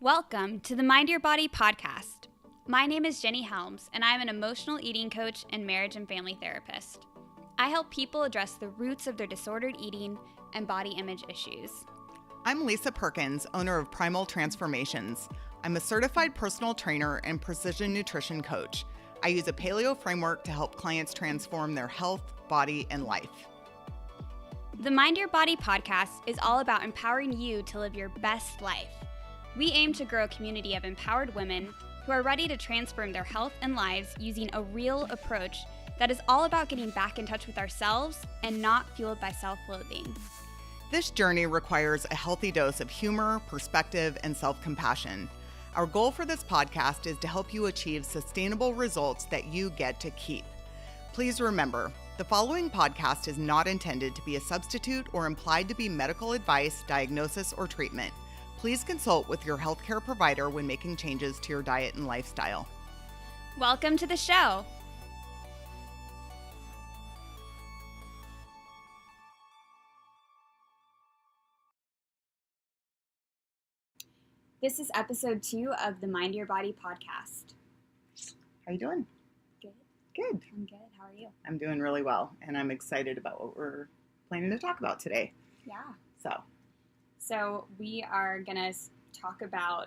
Welcome to the Mind Your Body podcast. My name is Jenny Helms, and I'm an emotional eating coach and marriage and family therapist. I help people address the roots of their disordered eating and body image issues. I'm Lisa Perkins, owner of Primal Transformations. I'm a certified personal trainer and precision nutrition coach. I use a paleo framework to help clients transform their health, body, and life. The Mind Your Body podcast is all about empowering you to live your best life. We aim to grow a community of empowered women who are ready to transform their health and lives using a real approach that is all about getting back in touch with ourselves and not fueled by self-loathing. This journey requires a healthy dose of humor, perspective, and self-compassion. Our goal for this podcast is to help you achieve sustainable results that you get to keep. Please remember, the following podcast is not intended to be a substitute or implied to be medical advice, diagnosis, or treatment. Please consult with your healthcare provider when making changes to your diet and lifestyle. Welcome to the show. This is episode 2 of the Mind Your Body podcast. How you doing? Good. Good. I'm good. How are you? I'm doing really well, and I'm excited about what we're planning to talk about today. Yeah. So we are going to talk about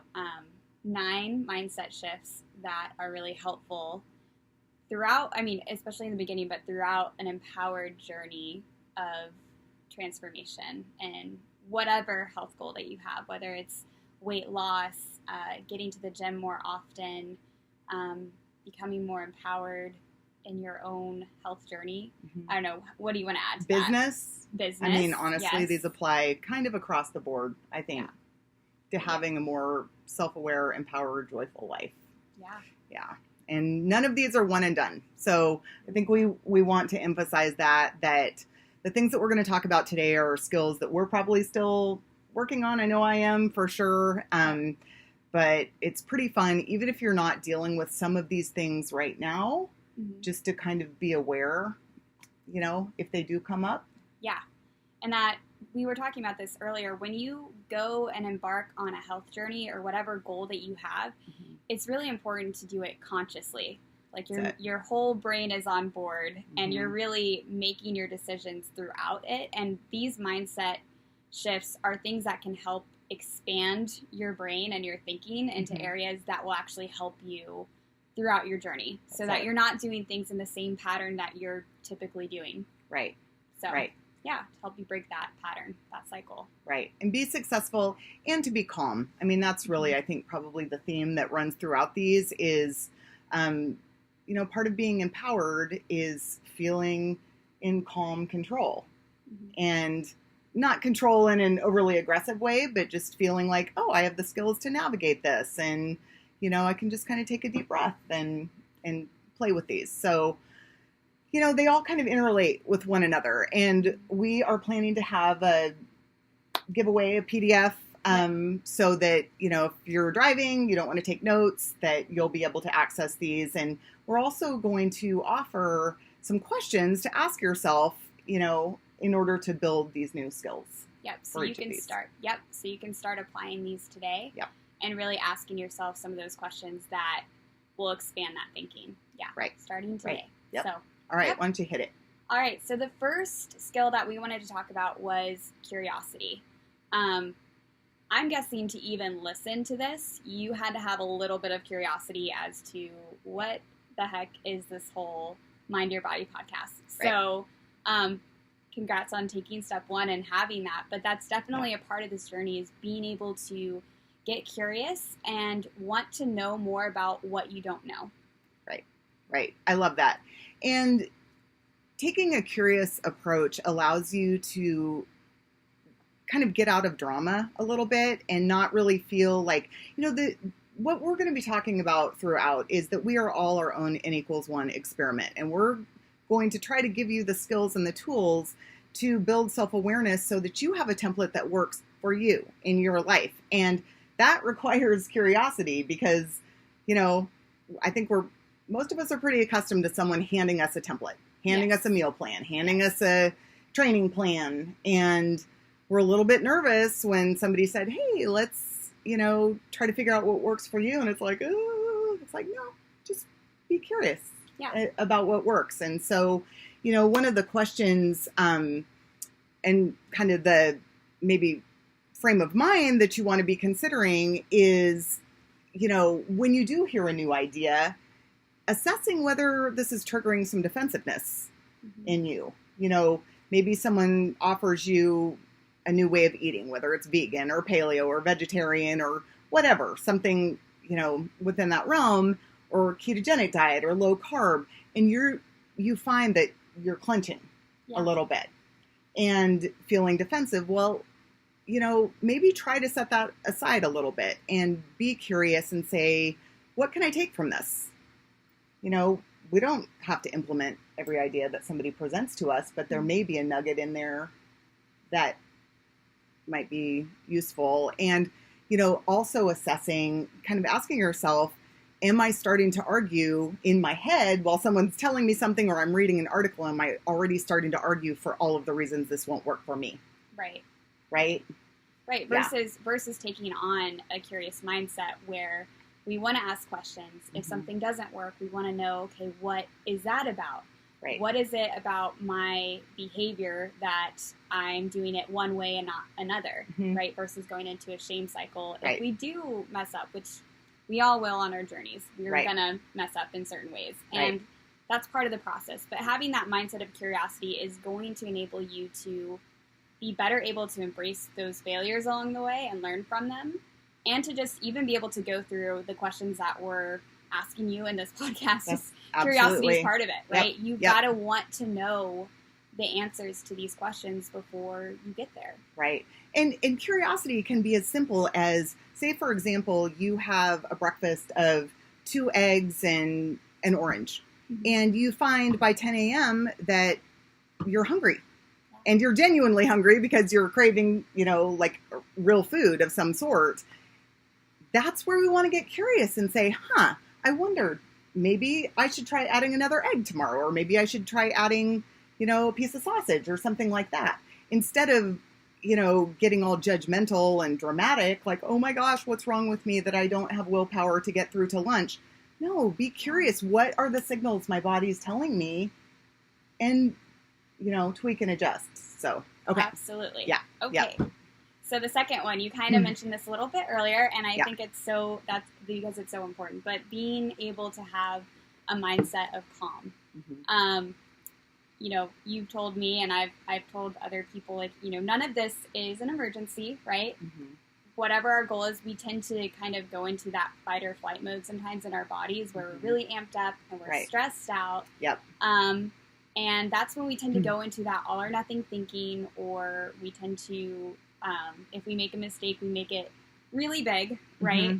9 mindset shifts that are really helpful throughout, especially in the beginning, but throughout an empowered journey of transformation and whatever health goal that you have, whether it's weight loss, getting to the gym more often, becoming more empowered in your own health journey. Mm-hmm. I don't know. What do you want to add to Business. Business. I mean, honestly, yes. These apply kind of across the board, I think, to having a more self-aware, empowered, joyful life. Yeah. And none of these are one and done. So I think we want to emphasize that the things that we're going to talk about today are skills that we're probably still working on. I know I am for sure. But it's pretty fun, even if you're not dealing with some of these things right now, just to kind of be aware, if they do come up. Yeah. And that we were talking about this earlier. When you go and embark on a health journey or whatever goal that you have, it's really important to do it consciously. Like your whole brain is on board and you're really making your decisions throughout it. And these mindset shifts are things that can help expand your brain and your thinking into areas that will actually help you throughout your journey so that you're not doing things in the same pattern that you're typically doing. Right. So, yeah, to help you break that pattern, that cycle. Right. And be successful and to be calm. I mean, that's really, I think, probably the theme that runs throughout these is, part of being empowered is feeling in calm control. And not control in an overly aggressive way, but just feeling like, oh, I have the skills to navigate this. And, I can just kind of take a deep breath and play with these. So, they all kind of interrelate with one another. And we are planning to have a giveaway, a PDF, so that, if you're driving, you don't want to take notes, that you'll be able to access these. And we're also going to offer some questions to ask yourself, in order to build these new skills. Yep. So you can start. Yep. So you can start applying these today. Yep. And really asking yourself some of those questions that will expand that thinking. Yeah. Right. Starting today. Right. Yep. So. All right. Why don't you hit it? All right. So the first skill that we wanted to talk about was curiosity. I'm guessing to even listen to this, you had to have a little bit of curiosity as to what the heck is this whole Mind Your Body podcast. Right. So, congrats on taking step 1 and having that. But that's definitely a part of this journey, is being able to get curious and want to know more about what you don't know. Right. I love that. And taking a curious approach allows you to kind of get out of drama a little bit and not really feel like, what we're going to be talking about throughout is that we are all our own N=1 experiment. And we're going to try to give you the skills and the tools to build self-awareness so that you have a template that works for you in your life. And that requires curiosity because, I think most of us are pretty accustomed to someone handing us a template, handing us a meal plan, handing us a training plan. And we're a little bit nervous when somebody said, hey, let's try to figure out what works for you. And it's like, oh, it's like, no, just be curious about what works. And so, one of the questions, and kind of the maybe frame of mind that you want to be considering is, when you do hear a new idea, assessing whether this is triggering some defensiveness in you. Maybe someone offers you a new way of eating, whether it's vegan or paleo or vegetarian or whatever, something, within that realm, or ketogenic diet or low carb. And you find that you're clenching a little bit and feeling defensive. Well, maybe try to set that aside a little bit and be curious and say, what can I take from this? We don't have to implement every idea that somebody presents to us, but there may be a nugget in there that might be useful. And, also assessing, kind of asking yourself, am I starting to argue in my head while someone's telling me something, or I'm reading an article, am I already starting to argue for all of the reasons this won't work for me? Right. Right? Right. Versus taking on a curious mindset where we want to ask questions. If something doesn't work, we want to know, okay, what is that about? Right. What is it about my behavior that I'm doing it one way and not another, right? Versus going into a shame cycle. Right. If we do mess up, which we all will on our journeys, we're Right. going to mess up in certain ways. And that's part of the process. But having that mindset of curiosity is going to enable you to be better able to embrace those failures along the way and learn from them. And to just even be able to go through the questions that we're asking you in this podcast. Curiosity is part of it, right? Yep. You've got to want to know the answers to these questions before you get there. Right. And curiosity can be as simple as, say, for example, you have a breakfast of 2 eggs and an orange. And you find by 10 a.m. that you're hungry. And you're genuinely hungry because you're craving, like real food of some sort. That's where we want to get curious and say, I wonder, maybe I should try adding another egg tomorrow, or maybe I should try adding, a piece of sausage or something like that. Instead of, getting all judgmental and dramatic, like, oh my gosh, what's wrong with me that I don't have willpower to get through to lunch? No, be curious. What are the signals my body's telling me? And, tweak and adjust. So, okay. Absolutely. Yeah. Okay. Yeah. So the second one, you kind of mentioned this a little bit earlier, and I think that's because it's so important, but being able to have a mindset of calm. You've told me, and I've told other people, like, none of this is an emergency, right? Whatever our goal is, we tend to kind of go into that fight or flight mode sometimes in our bodies where we're really amped up and we're stressed out. Yep. And that's when we tend to go into that all or nothing thinking, or we tend to, if we make a mistake, we make it really big, right?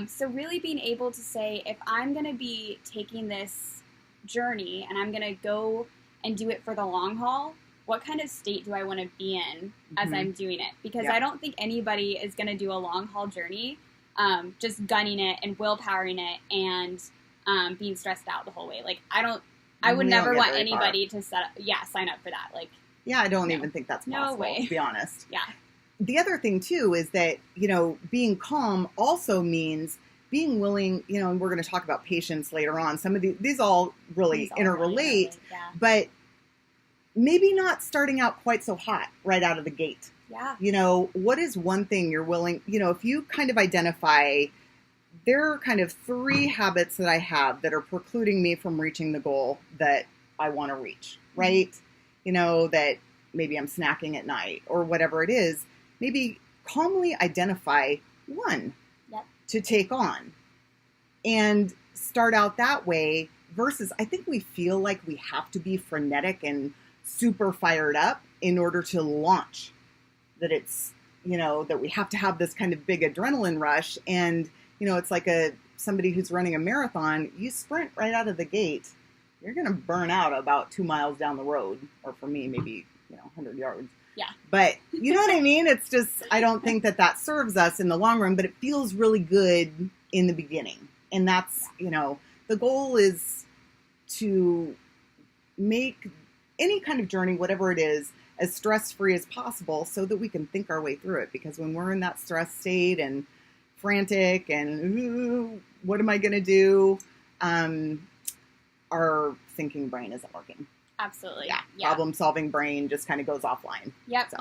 So really being able to say, if I'm going to be taking this journey and I'm going to go and do it for the long haul, what kind of state do I want to be in as I'm doing it? Because I don't think anybody is going to do a long haul journey just gunning it and willpowering it and being stressed out the whole way. Like, I would never want anybody to sign up for that. Like, yeah, I don't even think that's possible, to be honest. Yeah. The other thing, too, is that, being calm also means being willing, and we're going to talk about patience later on. Some of these all really interrelate, but maybe not starting out quite so hot right out of the gate. Yeah. What is one thing you're willing, if you kind of identify, there are kind of 3 habits that I have that are precluding me from reaching the goal that I want to reach, right? That maybe I'm snacking at night or whatever it is. Maybe calmly identify one to take on and start out that way versus I think we feel like we have to be frenetic and super fired up in order to launch, that it's, that we have to have this kind of big adrenaline rush. And, it's like somebody who's running a marathon, you sprint right out of the gate, you're going to burn out about 2 miles down the road, or for me, maybe, 100 yards. Yeah. But you know what I mean? It's just, I don't think that serves us in the long run, but it feels really good in the beginning. And that's, the goal is to make any kind of journey, whatever it is, as stress-free as possible so that we can think our way through it. Because when we're in that stress state and frantic and, ooh, what am I going to do? Our thinking brain isn't working. Absolutely. Yeah. Problem-solving brain just kind of goes offline. Yep. So,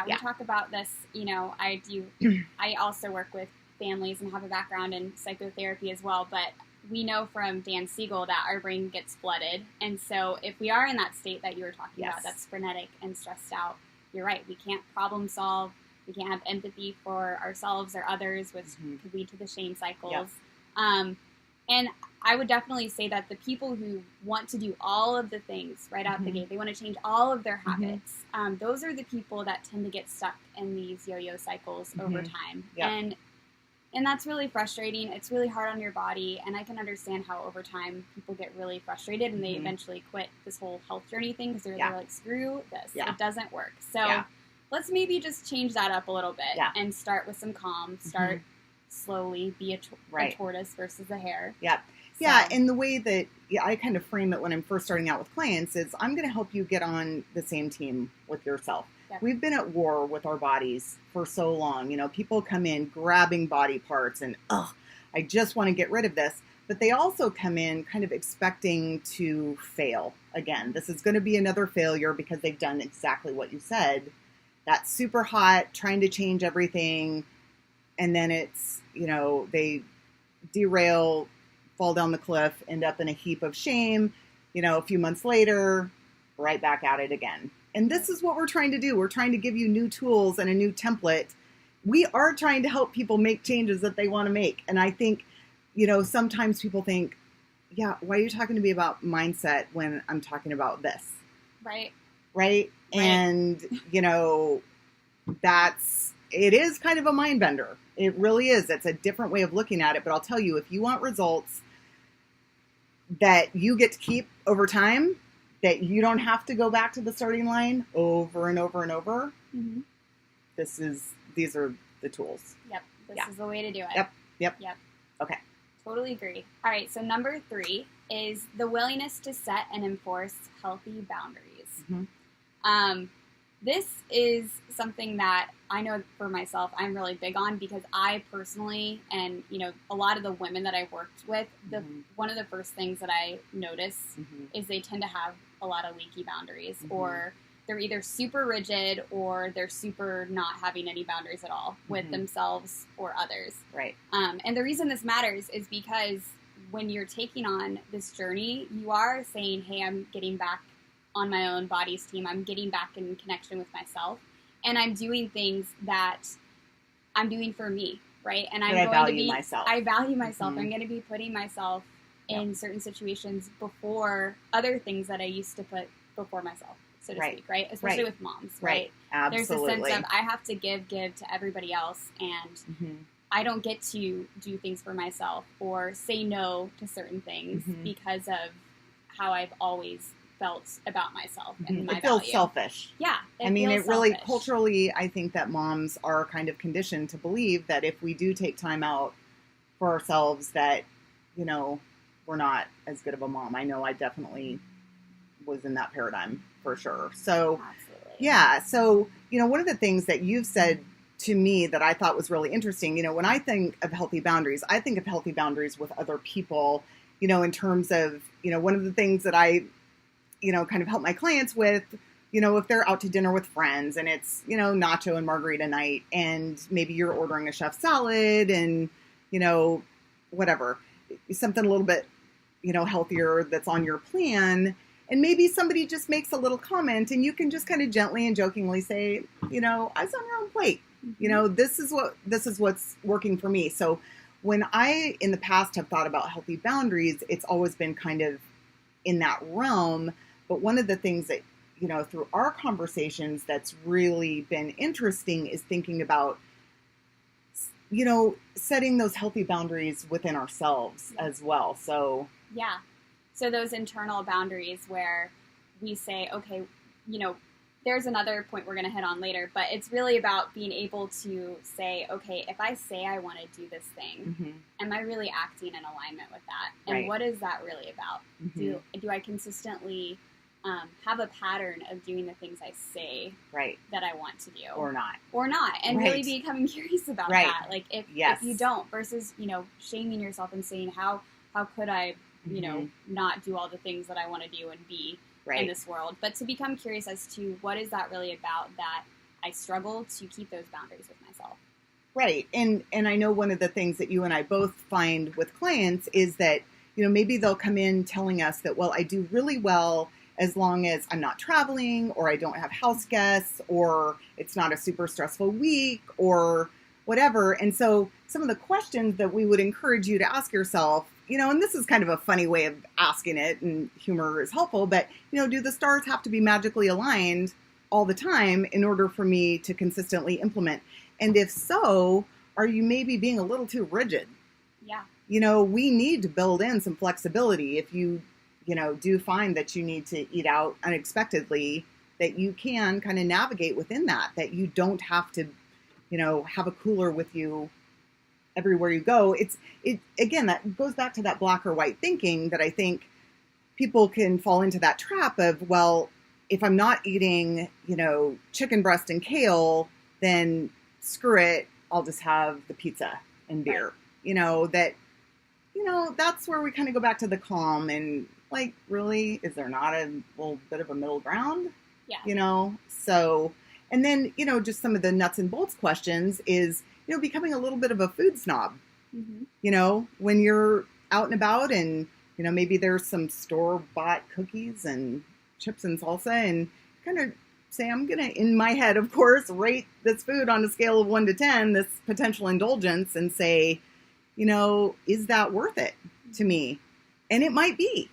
we talk about this, I also work with families and have a background in psychotherapy as well, but we know from Dan Siegel that our brain gets flooded. And so if we are in that state that you were talking about, that's frenetic and stressed out, you're right. We can't problem solve. We can't have empathy for ourselves or others, which could lead to the shame cycles. Yep. And I would definitely say that the people who want to do all of the things right out the gate, they want to change all of their habits, those are the people that tend to get stuck in these yo-yo cycles over time. Yep. And that's really frustrating. It's really hard on your body, and I can understand how over time people get really frustrated and they eventually quit this whole health journey thing because they're like, screw this. It doesn't work. So let's maybe just change that up a little bit and start with some calm, start slowly, be a tortoise versus a hare. Yeah. So. Yeah, and the way that I kind of frame it when I'm first starting out with clients is I'm going to help you get on the same team with yourself. Yep. We've been at war with our bodies for so long. People come in grabbing body parts and, I just want to get rid of this. But they also come in kind of expecting to fail again. This is going to be another failure because they've done exactly what you said. That's super hot, trying to change everything. And then it's, they derail, fall down the cliff, end up in a heap of shame. A few months later, right back at it again. And this is what we're trying to do. We're trying to give you new tools and a new template. We are trying to help people make changes that they want to make. And I think, sometimes people think, why are you talking to me about mindset when I'm talking about this? Right? And, it is kind of a mind bender. It really is. It's a different way of looking at it. But I'll tell you, if you want results that you get to keep over time, that you don't have to go back to the starting line over and over and over, these are the tools. Yep. This is the way to do it. Yep. Okay. Totally agree. All right. So number 3 is the willingness to set and enforce healthy boundaries. This is something that I know for myself I'm really big on because I personally, and a lot of the women that I've worked with, one of the first things that I notice is they tend to have a lot of leaky boundaries, or they're either super rigid or they're super not having any boundaries at all with themselves or others. Right. And the reason this matters is because when you're taking on this journey, you are saying, hey, I'm getting back on my own body's team. I'm getting back in connection with myself, and I'm doing things that I'm doing for me, right? And I value myself. I'm going to be putting myself in certain situations before other things that I used to put before myself, so to speak, right? Especially with moms, right? Absolutely. There's a sense of I have to give to everybody else, and I don't get to do things for myself or say no to certain things because of how I've always felt about myself and my value. It feels selfish. Yeah. It really, culturally, I think that moms are kind of conditioned to believe that if we do take time out for ourselves that, we're not as good of a mom. I know I definitely was in that paradigm for sure. So, absolutely. So, one of the things that you've said to me that I thought was really interesting, when I think of healthy boundaries, I think of healthy boundaries with other people, in terms of, one of the things that I kind of help my clients with, if they're out to dinner with friends and it's, nacho and margarita night and maybe you're ordering a chef salad and, whatever, something a little bit, healthier that's on your plan. And maybe somebody just makes a little comment and you can just kind of gently and jokingly say, I was on your own plate. This is what's working for me. So when I, in the past, have thought about healthy boundaries, it's always been kind of in that realm. But one of the things that, through our conversations that's really been interesting is thinking about, setting those healthy boundaries within ourselves as well. So, so those internal boundaries where we say, okay, there's another point we're going to hit on later, but it's really about being able to say, okay, if I say I want to do this thing, am I really acting in alignment with that? And what is that really about? Do I consistently have a pattern of doing the things I say that I want to do. Or not. And really becoming curious about that. Like, if you don't, versus, shaming yourself and saying, how could I, not do all the things that I want to do and be in this world. But to become curious as to what is that really about that I struggle to keep those boundaries with myself. Right. And I know one of the things that you and I both find with clients is that, maybe they'll come in telling us that, well, I do really well as long as I'm not traveling, or I don't have house guests, or it's not a super stressful week, or whatever. And so some of the questions that we would encourage you to ask yourself, and this is kind of a funny way of asking it, and humor is helpful, but, do the stars have to be magically aligned all the time in order for me to consistently implement? And if so, are you maybe being a little too rigid? Yeah. We need to build in some flexibility. If you, do find that you need to eat out unexpectedly, that you can kind of navigate within that you don't have to, have a cooler with you everywhere you go. Again, that goes back to that black or white thinking that I think people can fall into that trap of, well, if I'm not eating, chicken breast and kale, then screw it, I'll just have the pizza and beer. That's where we kind of go back to the calm and, like, really, is there not a little bit of a middle ground? Yeah. So, and then, just some of the nuts and bolts questions is, becoming a little bit of a food snob. Mm-hmm. When you're out and about and, maybe there's some store-bought cookies and chips and salsa, and kind of say, I'm going to, in my head, of course, rate this food on a scale of 1 to 10, this potential indulgence, and say, is that worth it to me? And it might be.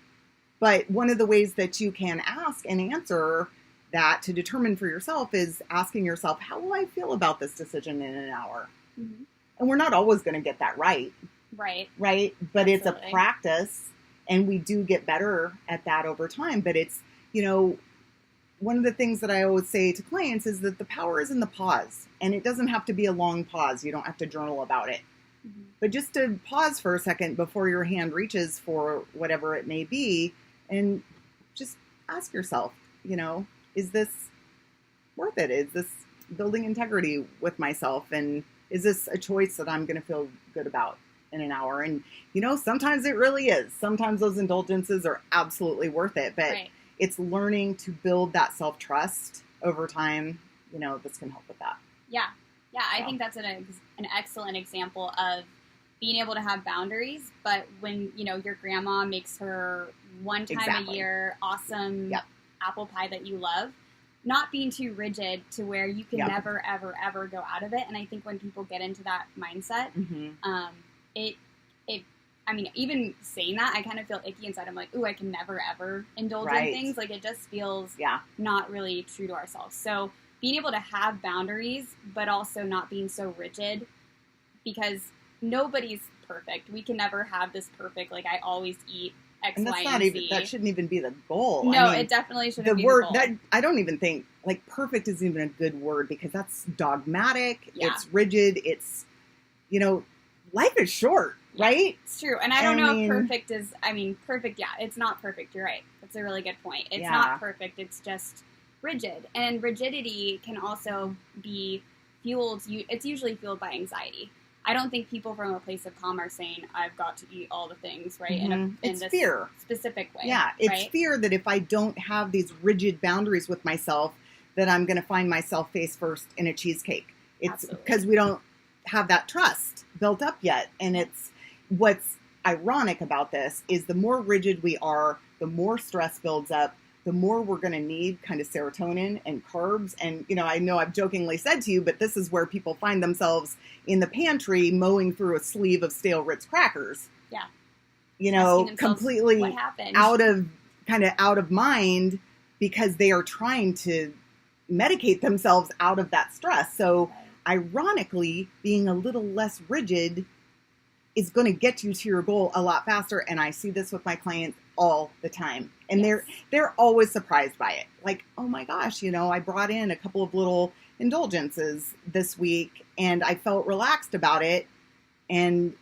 But one of the ways that you can ask and answer that to determine for yourself is asking yourself, how will I feel about this decision in an hour? Mm-hmm. And we're not always going to get that right. Right. Right. But Absolutely. It's a practice, and we do get better at that over time. But it's, one of the things that I always say to clients is that the power is in the pause, and it doesn't have to be a long pause. You don't have to journal about it. Mm-hmm. But just to pause for a second before your hand reaches for whatever it may be, and just ask yourself, is this worth it? Is this building integrity with myself? And is this a choice that I'm going to feel good about in an hour? And, sometimes it really is. Sometimes those indulgences are absolutely worth it. But It's learning to build that self-trust over time, this can help with that. Yeah. Yeah, I think that's an excellent example of being able to have boundaries, but when, your grandma makes her one time a year awesome apple pie that you love, not being too rigid to where you can never, ever, ever go out of it. And I think when people get into that mindset, even saying that, I kind of feel icky inside. I'm like, ooh, I can never, ever indulge in things. Like, it just feels not really true to ourselves. So being able to have boundaries, but also not being so rigid, because nobody's perfect. We can never have this perfect, like, I always eat X, and that's Y, not and Z. That shouldn't even be the goal. No, it definitely shouldn't be the goal. That, I don't even think, like, perfect is even a good word, because that's dogmatic. Yeah. It's rigid. It's, life is short, right? It's true. And I don't know if perfect is, perfect, it's not perfect. You're right. That's a really good point. It's not perfect. It's just rigid. And rigidity can also be fueled, it's usually fueled by anxiety. I don't think people from a place of calm are saying, I've got to eat all the things, right? Mm-hmm. In this fear. Specific way. Yeah, it's fear that if I don't have these rigid boundaries with myself, that I'm going to find myself face first in a cheesecake. It's because we don't have that trust built up yet. And it's what's ironic about this is the more rigid we are, the more stress builds up, the more we're going to need kind of serotonin and carbs. And, I know I've jokingly said to you, but this is where people find themselves in the pantry mowing through a sleeve of stale Ritz crackers. Yeah. Completely out of mind, because they are trying to medicate themselves out of that stress. So ironically, being a little less rigid is going to get you to your goal a lot faster. And I see this with my clients all the time. And they're always surprised by it. Like, oh my gosh, I brought in a couple of little indulgences this week and I felt relaxed about it. And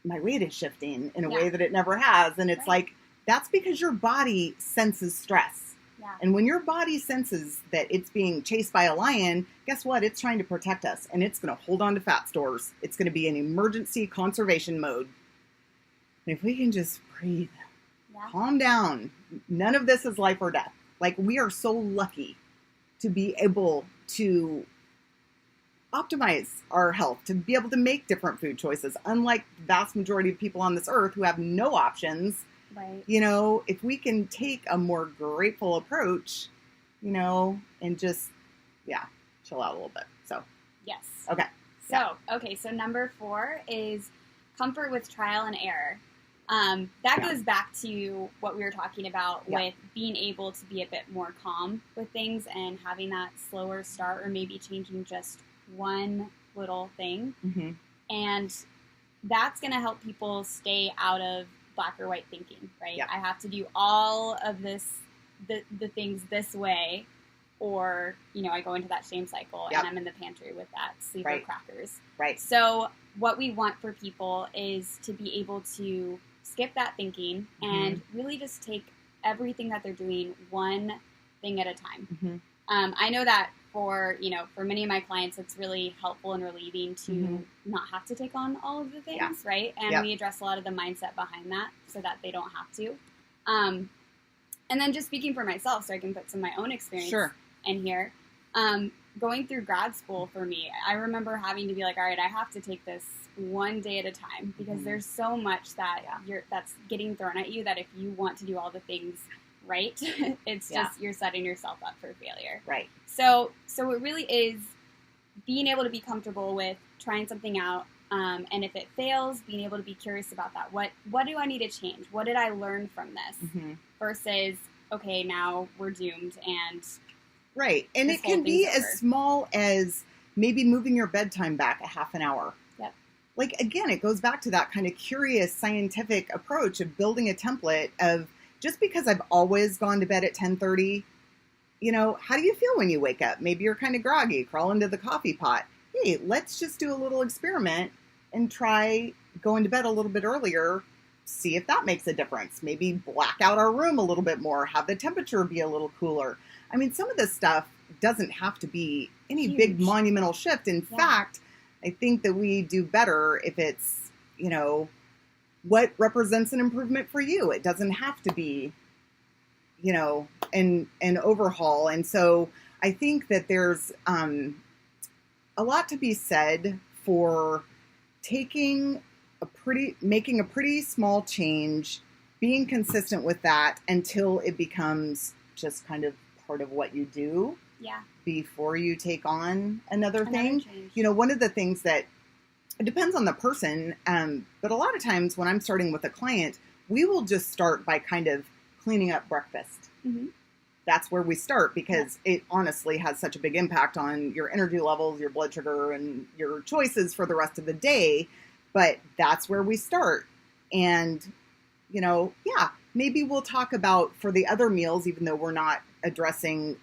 my weight is shifting in a way that it never has. And it's like, that's because your body senses stress. Yeah. And when your body senses that it's being chased by a lion, guess what? It's trying to protect us, and it's going to hold on to fat stores. It's going to be in emergency conservation mode. And if we can just breathe, calm down, none of this is life or death. Like, we are so lucky to be able to optimize our health, to be able to make different food choices, unlike the vast majority of people on this earth who have no options. Right. You know, if we can take a more grateful approach, you know, and just, chill out a little bit. So, yes. Okay. So number 4 is comfort with trial and error. That goes back to what we were talking about with being able to be a bit more calm with things and having that slower start, or maybe changing just one little thing. Mm-hmm. And that's going to help people stay out of black or white thinking, right? Yep. I have to do all of this, the things this way, or, you know, I go into that shame cycle and I'm in the pantry with that sleeper crackers. Right. So what we want for people is to be able to skip that thinking and really just take everything that they're doing one thing at a time. Mm-hmm. I know that for many of my clients, it's really helpful and relieving to not have to take on all of the things, right? And we address a lot of the mindset behind that so that they don't have to. And then just speaking for myself, so I can put some of my own experience in here. Going through grad school for me, I remember having to be like, all right, I have to take this one day at a time, because there's so much that that's getting thrown at you that if you want to do all the things right, it's just you're setting yourself up for failure. Right. So it really is being able to be comfortable with trying something out, and if it fails, being able to be curious about that. What do I need to change? What did I learn from this? Versus, okay, now we're doomed and right. And it can be as small as maybe moving your bedtime back a half an hour. Yep. Like, again, it goes back to that kind of curious scientific approach of building a template of, just because I've always gone to bed at 10:30, you know, how do you feel when you wake up? Maybe you're kind of groggy, crawl into the coffee pot. Hey, let's just do a little experiment and try going to bed a little bit earlier, see if that makes a difference. Maybe black out our room a little bit more, have the temperature be a little cooler. I mean, some of this stuff doesn't have to be any big monumental shift. In fact, I think that we do better if it's, you know, what represents an improvement for you. It doesn't have to be, you know, an overhaul. And so I think that there's a lot to be said for making a pretty small change, being consistent with that until it becomes just kind of part of what you do. Yeah. Before you take on another thing. Change. You know, one of the things that, it depends on the person, but a lot of times when I'm starting with a client, we will just start by kind of cleaning up breakfast. Mm-hmm. That's where we start, because it honestly has such a big impact on your energy levels, your blood sugar, and your choices for the rest of the day. But that's where we start. And, you know, maybe we'll talk about, for the other meals, even though we're not addressing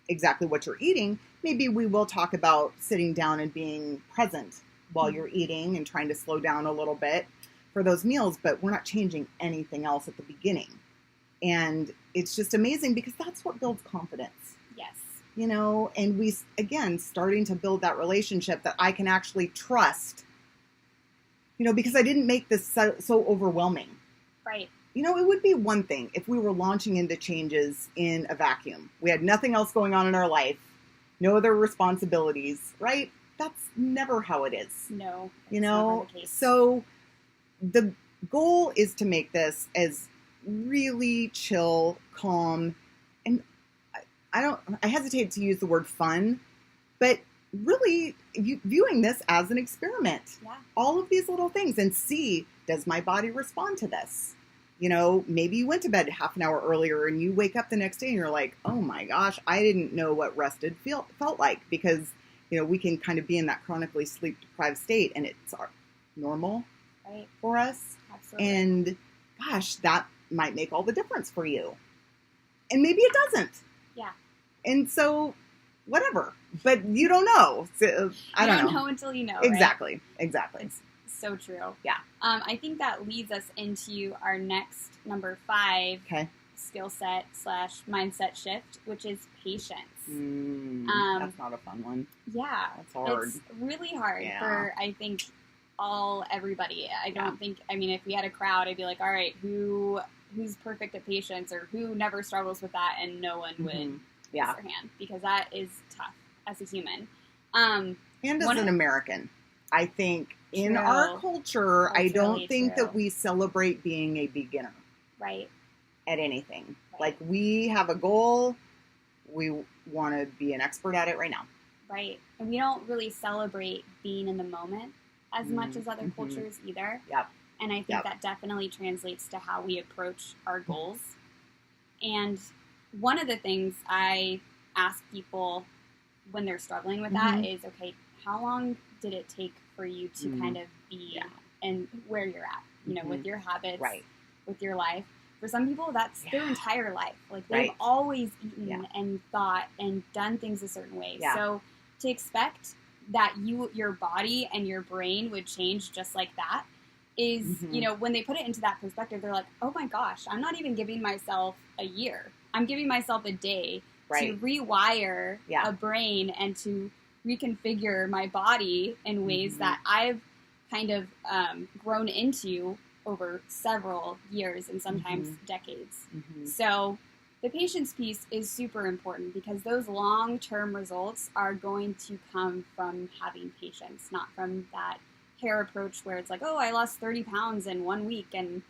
exactly what you're eating, maybe we will talk about sitting down and being present while you're eating and trying to slow down a little bit for those meals, but we're not changing anything else at the beginning. And it's just amazing, because that's what builds confidence. Yes. You know, and we, again, starting to build that relationship that I can actually trust, you know, because I didn't make this so overwhelming. Right. You know, it would be one thing if we were launching into changes in a vacuum. We had nothing else going on in our life, no other responsibilities, right? That's never how it is. No. You know, so the goal is to make this as really chill, calm, and I hesitate to use the word fun, but really viewing this as an experiment. Yeah. All of these little things, and see, does my body respond to this? You know, maybe you went to bed half an hour earlier and you wake up the next day and you're like, oh my gosh, I didn't know what rested felt like, because, you know, we can kind of be in that chronically sleep deprived state, and it's normal for us. Absolutely. And gosh, that might make all the difference for you. And maybe it doesn't. Yeah. And so, whatever. But you don't know. So, I don't know. You don't know until you know. Exactly. Right? Exactly. It's so true. Yeah. I think that leads us into our next number 5. Okay. skill set / mindset shift, which is patience. That's not a fun one. Yeah. That's hard. It's really hard for, I think, everybody. I don't think, I mean, if we had a crowd, I'd be like, all right, who's perfect at patience, or who never struggles with that, and no one would raise their hand, because that is tough as a human. And as an American, I think in our culture, I don't think that we celebrate being a beginner. Right. At anything. Right. Like, we have a goal, we want to be an expert at it right now. Right. And we don't really celebrate being in the moment as much as other cultures either. Yep. And I think that definitely translates to how we approach our goals. And one of the things I ask people when they're struggling with that is, okay, how long did it take for you to kind of be and where you're at, you know, with your habits, with your life? For some people, that's their entire life. Like, they've always eaten and thought and done things a certain way. Yeah. So to expect that your body and your brain would change just like that is, you know, when they put it into that perspective, they're like, oh my gosh, I'm not even giving myself a year. I'm giving myself a day to rewire a brain and to reconfigure my body in ways that I've kind of grown into over several years and sometimes decades. So the patience piece is super important, because those long-term results are going to come from having patience, not from that hair approach where it's like, oh, I lost 30 pounds in 1 week, and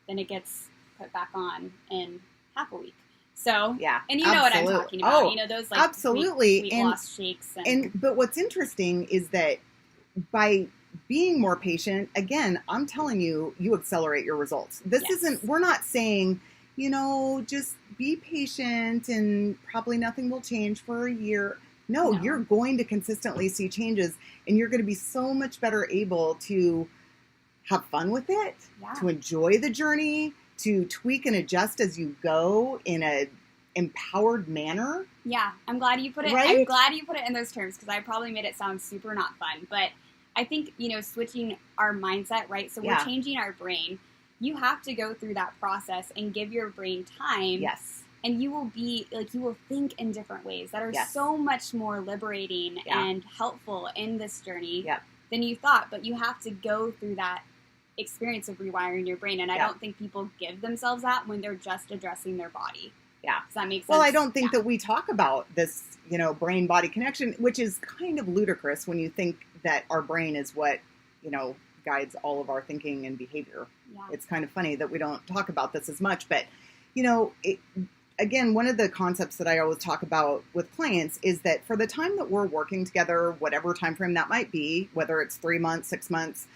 then it gets put back on in half a week. So, and you know what I'm talking about. Oh, you know, those like weight loss shakes. But what's interesting is that by being more patient, again, I'm telling you, you accelerate your results. This isn't, we're not saying, you know, just be patient and probably nothing will change for a year. No, you're going to consistently see changes, and you're going to be so much better able to have fun with it, to enjoy the journey, to tweak and adjust as you go in a empowered manner. Yeah, I'm glad you put it. I'm glad you put it in those terms, because I probably made it sound super not fun. But I think, you know, switching our mindset, right? So we're changing our brain. You have to go through that process and give your brain time. Yes. And you will be, like, you will think in different ways that are so much more liberating and helpful in this journey than you thought. But you have to go through that experience of rewiring your brain. And I don't think people give themselves that when they're just addressing their body. Yeah. Does that make sense? Well, I don't think that we talk about this, you know, brain-body connection, which is kind of ludicrous when you think that our brain is what, you know, guides all of our thinking and behavior. Yeah. It's kind of funny that we don't talk about this as much. But, you know, again, one of the concepts that I always talk about with clients is that for the time that we're working together, whatever time frame that might be, whether it's 3 months, 6 months,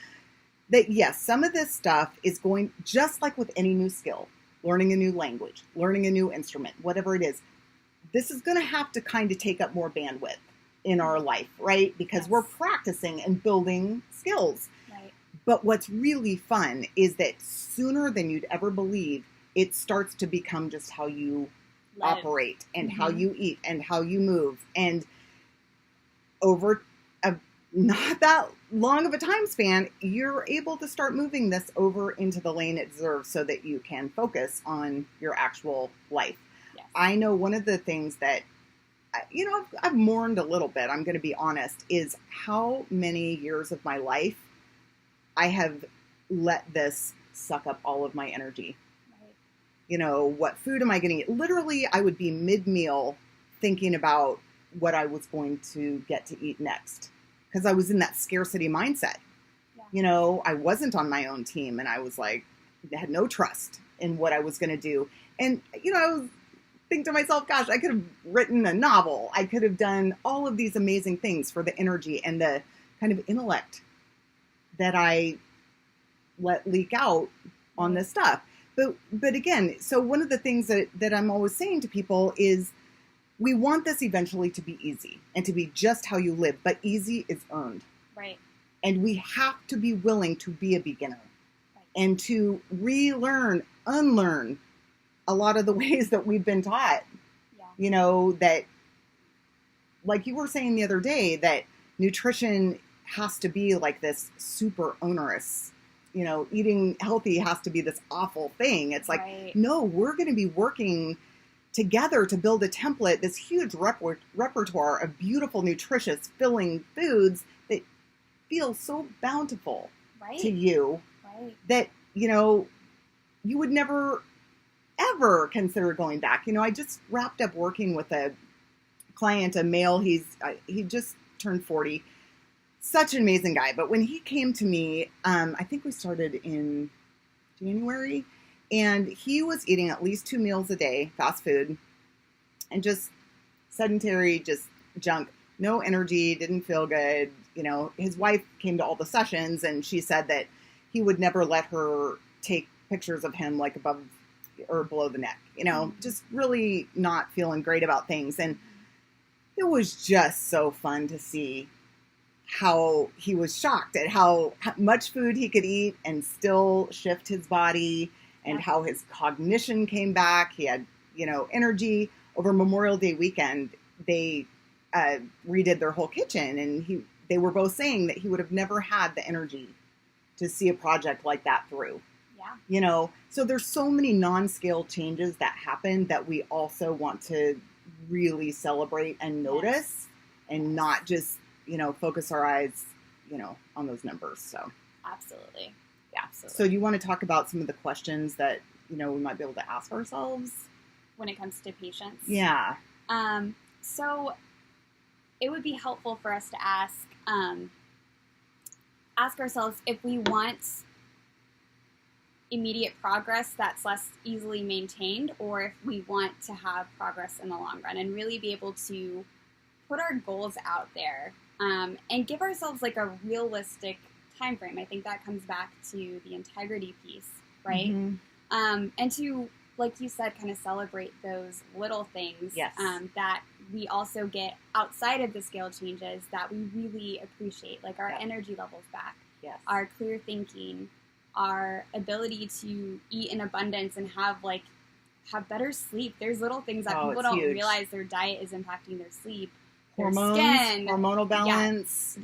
that yes, some of this stuff is going, just like with any new skill, learning a new language, learning a new instrument, whatever it is, this is going to have to kind of take up more bandwidth in our life, right? Because we're practicing and building skills. Right. But what's really fun is that sooner than you'd ever believe, it starts to become just how you operate and how you eat and how you move. And over not that long of a time span, you're able to start moving this over into the lane it deserves so that you can focus on your actual life. Yes. I know one of the things that, you know, I've mourned a little bit, I'm going to be honest, is how many years of my life I have let this suck up all of my energy. Right. You know, what food am I going to eat? Literally, I would be mid-meal thinking about what I was going to get to eat next. Because I was in that scarcity mindset. Yeah. You know, I wasn't on my own team, and I was like, I had no trust in what I was going to do. And, you know, I was thinking to myself, gosh, I could have written a novel. I could have done all of these amazing things for the energy and the kind of intellect that I let leak out on this stuff. But again, so one of the things that I'm always saying to people is, we want this eventually to be easy and to be just how you live, but easy is earned. Right. And we have to be willing to be a beginner and to relearn, unlearn a lot of the ways that we've been taught. Yeah. You know, that, like you were saying the other day, that nutrition has to be like this super onerous eating healthy has to be this awful thing. It's like, no, we're going to be working together to build a template, this huge repertoire of beautiful, nutritious, filling foods that feel so bountiful to you that, you would never, ever consider going back. I just wrapped up working with a client, a male. He just turned 40. Such an amazing guy. But when he came to me, I think we started in January, and he was eating at least 2 meals a day, fast food, and just sedentary, just junk, no energy, didn't feel good. His wife came to all the sessions, and she said that he would never let her take pictures of him like above or below the neck, just really not feeling great about things. And it was just so fun to see how he was shocked at how much food he could eat and still shift his body, and how his cognition came back. He had, energy. Over Memorial Day weekend, they redid their whole kitchen, and they were both saying that he would have never had the energy to see a project like that through. Yeah. So there's so many non-scale changes that happen that we also want to really celebrate and notice, and not just, focus our eyes, on those numbers. So absolutely. Yeah, absolutely. So you want to talk about some of the questions that, we might be able to ask ourselves when it comes to patients? Yeah. So it would be helpful for us to ask ourselves if we want immediate progress that's less easily maintained, or if we want to have progress in the long run, and really be able to put our goals out there, and give ourselves like a realistic time frame. I think that comes back to the integrity piece, right? Mm-hmm. And to, like you said, kind of celebrate those little things that we also get outside of the scale changes that we really appreciate, like our energy levels back, our clear thinking, our ability to eat in abundance and have better sleep. There's little things that people don't realize their diet is impacting their sleep, hormones, their skin, hormonal balance.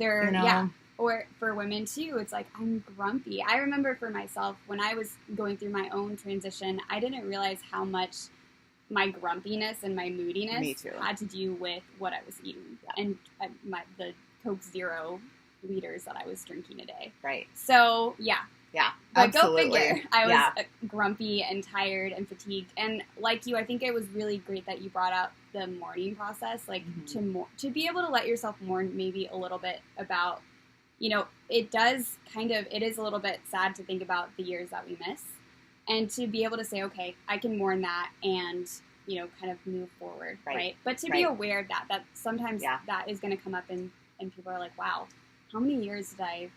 Or for women too, it's like, I'm grumpy. I remember for myself, when I was going through my own transition, I didn't realize how much my grumpiness and my moodiness had to do with what I was eating and the Coke Zero liters that I was drinking a day. Right. So, yeah, but absolutely. Go figure. I was grumpy and tired and fatigued. And like you, I think it was really great that you brought up the mourning process, to be able to let yourself mourn maybe a little bit about, it is a little bit sad to think about the years that we miss, and to be able to say, okay, I can mourn that and, kind of move forward. Right. But to be aware of that sometimes that is going to come up and people are like, wow, how many years did I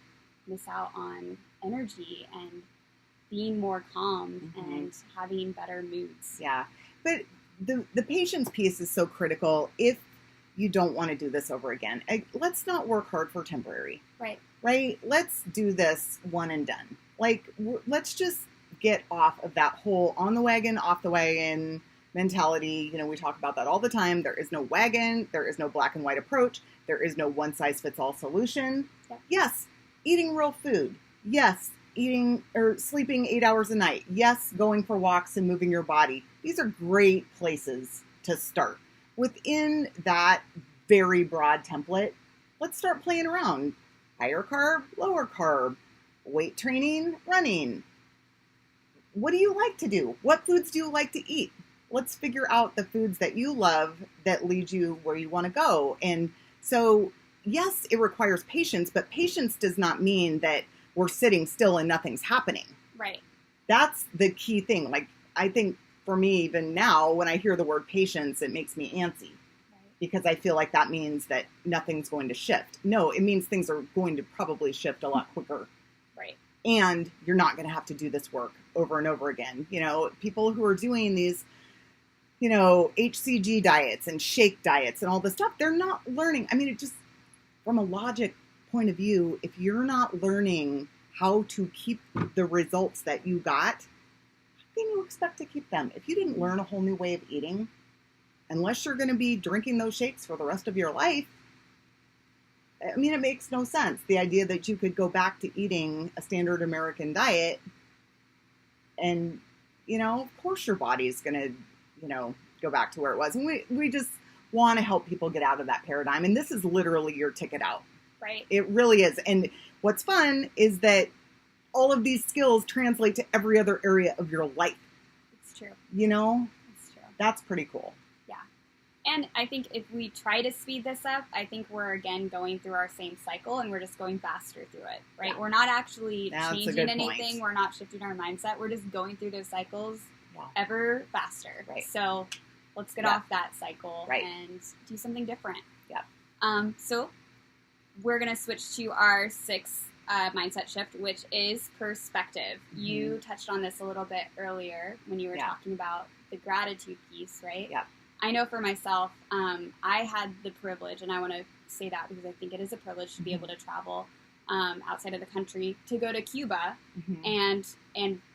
miss out on energy and being more calm and having better moods? Yeah. But the patience piece is so critical. If you don't want to do this over again, let's not work hard for temporary. Right? Let's do this one and done. Let's just get off of that whole on the wagon, off the wagon mentality. We talk about that all the time. There is no wagon. There is no black and white approach. There is no one size fits all solution. Yes, eating real food. Yes, eating or sleeping 8 hours a night. Yes, going for walks and moving your body. These are great places to start. Within that very broad template, let's start playing around. Higher carb, lower carb, weight training, running. What do you like to do? What foods do you like to eat? Let's figure out the foods that you love that lead you where you want to go. And so, yes, it requires patience, but patience does not mean that we're sitting still and nothing's happening. Right. That's the key thing. I think for me, even now, when I hear the word patience, it makes me antsy. Because I feel like that means that nothing's going to shift. No, it means things are going to probably shift a lot quicker. Right. And you're not going to have to do this work over and over again. People who are doing these, HCG diets and shake diets and all this stuff, they're not learning. I mean, it just, from a logic point of view, if you're not learning how to keep the results that you got, how can you expect to keep them? If you didn't learn a whole new way of eating, unless you're going to be drinking those shakes for the rest of your life, I mean, it makes no sense. The idea that you could go back to eating a standard American diet and, of course your body's going to, go back to where it was. And we just want to help people get out of that paradigm. And this is literally your ticket out. Right. It really is. And what's fun is that all of these skills translate to every other area of your life. It's true. It's true. That's pretty cool. Yeah. And I think if we try to speed this up, I think we're, again, going through our same cycle and we're just going faster through it, right? Yeah. We're not actually changing anything. We're not shifting our mindset. We're just going through those cycles ever faster. Right. So let's get off that cycle and do something different. Yeah. So we're going to switch to our sixth mindset shift, which is perspective. Mm-hmm. You touched on this a little bit earlier when you were talking about the gratitude piece, right? Yeah. I know for myself, I had the privilege, and I want to say that because I think it is a privilege to be able to travel outside of the country, to go to Cuba and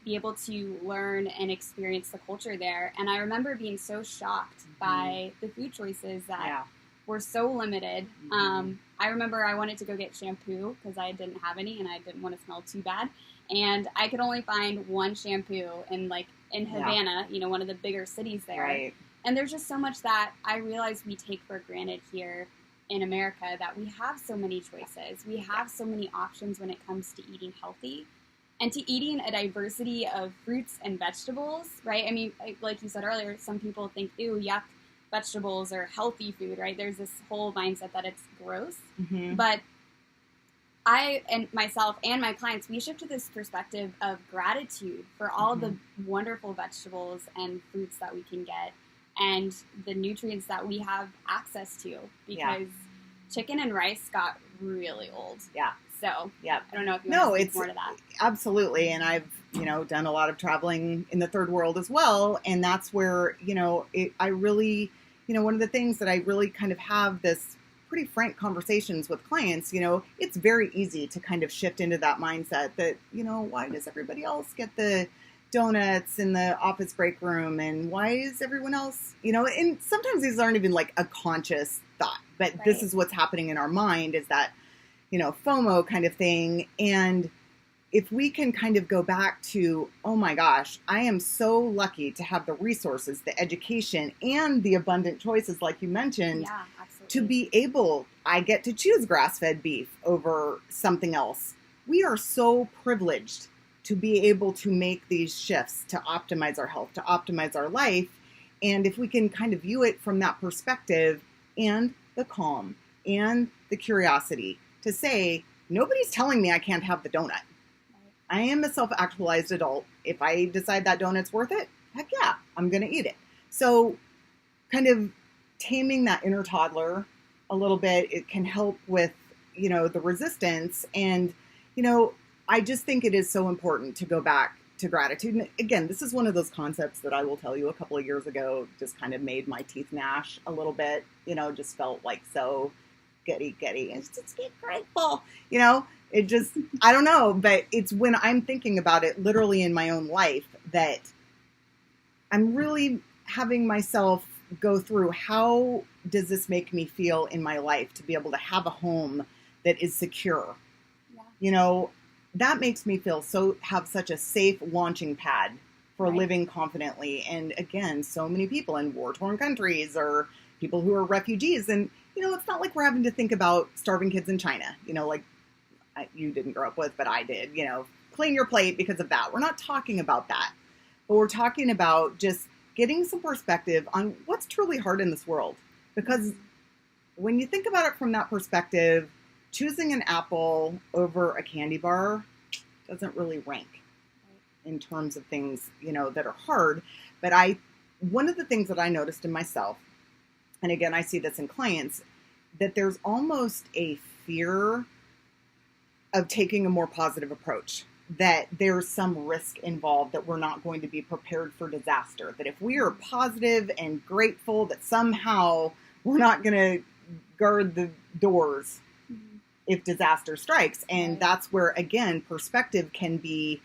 be able to learn and experience the culture there. And I remember being so shocked by the food choices that were so limited. I remember I wanted to go get shampoo because I didn't have any and I didn't want to smell too bad. And I could only find one shampoo in Havana, one of the bigger cities there. Right. And there's just so much that I realize we take for granted here in America, that we have so many choices. We have so many options when it comes to eating healthy and to eating a diversity of fruits and vegetables, right? I mean, like you said earlier, some people think, ew, yuck, vegetables are healthy food, right? There's this whole mindset that it's gross. Mm-hmm. But I and myself and my clients, we shift to this perspective of gratitude for all the wonderful vegetables and fruits that we can get and the nutrients that we have access to, because chicken and rice got really old. Yeah. So I don't know if you want to speak more to that. Absolutely. And I've, done a lot of traveling in the third world as well. And that's where, I really, one of the things that I really kind of have this pretty frank conversations with clients, it's very easy to kind of shift into that mindset that, why does everybody else get the donuts in the office break room, and why is everyone else, and sometimes these aren't even like a conscious thought, but this is what's happening in our mind, is that, FOMO kind of thing. And if we can kind of go back to, oh my gosh, I am so lucky to have the resources, the education, and the abundant choices, like you mentioned, to be able, I get to choose grass-fed beef over something else. We are so privileged to be able to make these shifts to optimize our health, to optimize our life. And if we can kind of view it from that perspective, and the calm and the curiosity to say, nobody's telling me I can't have the donut. I am a self-actualized adult. If I decide that donut's worth it, heck yeah, I'm going to eat it. So kind of taming that inner toddler a little bit, it can help with, the resistance. And, I just think it is so important to go back to gratitude. And again, this is one of those concepts that I will tell you a couple of years ago just kind of made my teeth gnash a little bit, just felt like so giddy. And just get grateful, it just, I don't know, but it's when I'm thinking about it literally in my own life that I'm really having myself go through, how does this make me feel in my life to be able to have a home that is secure? That makes me feel have such a safe launching pad for living confidently. And again, so many people in war-torn countries or people who are refugees. And, it's not like we're having to think about starving kids in China, like you didn't grow up with, but I did, clean your plate because of that. We're not talking about that, but we're talking about just getting some perspective on what's truly hard in this world. Because when you think about it from that perspective, choosing an apple over a candy bar doesn't really rank in terms of things, that are hard. But one of the things that I noticed in myself, and again, I see this in clients, that there's almost a fear of taking a more positive approach, that there's some risk involved, that we're not going to be prepared for disaster, that if we are positive and grateful, that somehow we're not going to guard the doors if disaster strikes. And that's where, again, perspective can be,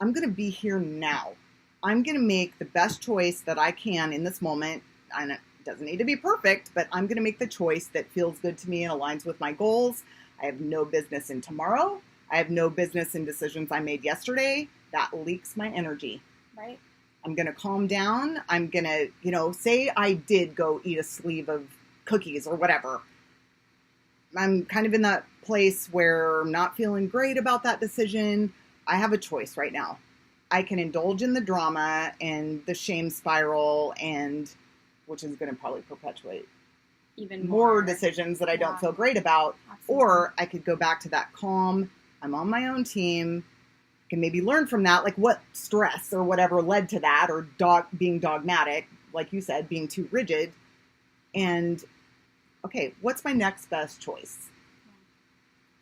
I'm going to be here now. I'm going to make the best choice that I can in this moment. And doesn't need to be perfect, but I'm going to make the choice that feels good to me and aligns with my goals. I have no business in tomorrow. I have no business in decisions I made yesterday. That leaks my energy. Right. I'm going to calm down. I'm going to, say I did go eat a sleeve of cookies or whatever. I'm kind of in that place where I'm not feeling great about that decision. I have a choice right now. I can indulge in the drama and the shame spiral, and which is going to probably perpetuate even more decisions that I don't feel great about. Absolutely. Or I could go back to that calm. I'm on my own team. I can maybe learn from that, like what stress or whatever led to that, or being dogmatic, like you said, being too rigid. And okay, what's my next best choice?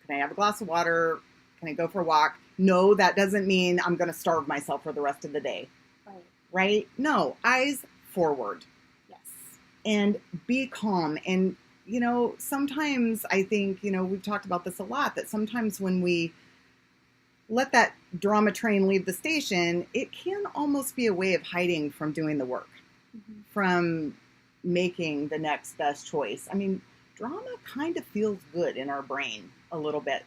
Can I have a glass of water? Can I go for a walk? No, that doesn't mean I'm going to starve myself for the rest of the day. Right? No, eyes forward. Yes. And be calm. And, sometimes I think, we've talked about this a lot, that sometimes when we let that drama train leave the station, it can almost be a way of hiding from doing the work, from making the next best choice. I mean, drama kind of feels good in our brain a little bit.